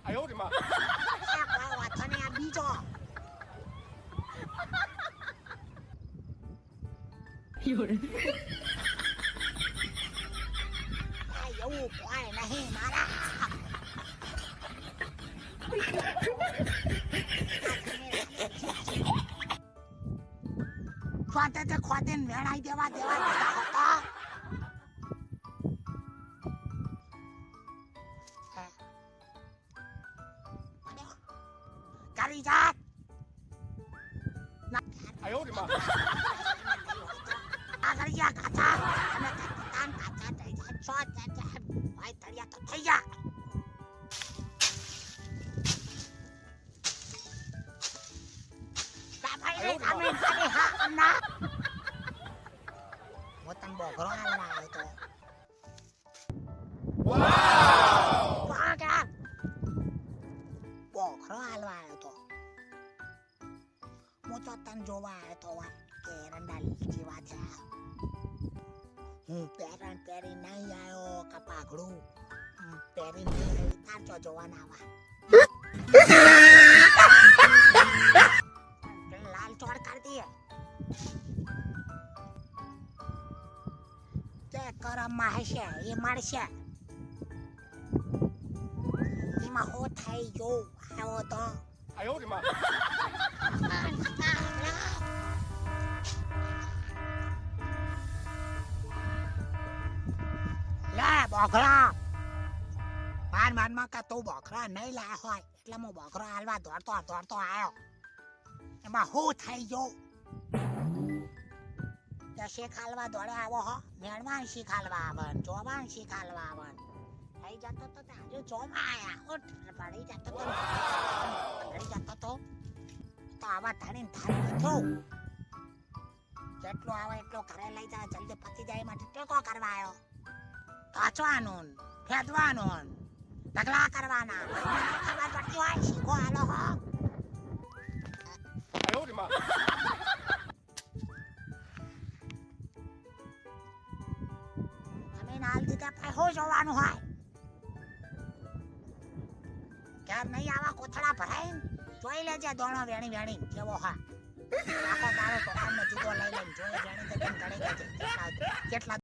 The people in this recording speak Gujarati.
哎呦我的妈！ કોઈ વાંધો નહીં, આ બીજો. આ એવું કોઈ નહીં મારા. ખોદે તે ખોદીને વેણાઈ દેવા દેતા હતા. કરી જાત. 哎呦我的妈！ આગળ જા કાચા. અને તાન કાચા થઈ જાય. છો જાય. ભાઈ તળિયા તો થઈ જા. ભાઈ સામે ખાલી હા ના. હું તને બોઘરો હાલવા આવ્યો તો. વાહ! બોઘરો હાલવા આવ્યો તો. હું તો તને જોવા આવ્યો તો કે એરંડા જેવા થયા. હું પેરણ પહેરી નહીં આવ્યો કે પાઘડું પહેરી નહીં તાર તો જોવા ના આવા. લાલ ચોળ કરી દે. તે કરમમાં હશે એ મળશે. એમાં હો થઈ ગયો આવ્યો તો. 哎呦我的妈！ લે બોખરા. માનમાં કે તું બોખરા નહીં લાયા હોય એટલે હું બોખરો હાલવા દોડતો આવ્યો. એમાં હું થઈ ગયો. તે શીખ હાલવા દોડે આવો હો. મેળવાન શીખ હાલવા આવે, જોવાન શીખ હાલવા આવે. થઈ જતો તો હજુ જોવા આયા. ઉઠ પડી જતો તો પડી જતો તો આવા ધણીને થાળી બેઠો. જેટલો આવે એટલો ઘરે લઈ જાય, જલ્દી પતી જાય એમાં ટેકો કરવા આવ્યો. કાચવાનું, ફેદવાનું, ઢગલા કરવાના. ખબર પડતી હોય શીખો હાલો હો. 哎呦我的妈！ તમે નાલ દીધા પછી શું જોવાનું હોય? ક્યાર નહીં આવા કોથળા ભરાઈને જોઈ લેજે દોણો વેણી જેવો હા. આખો તારો ટોકાનો જુદો લઈ લઈને જોઈ વેણી તો ઘણી કેટલા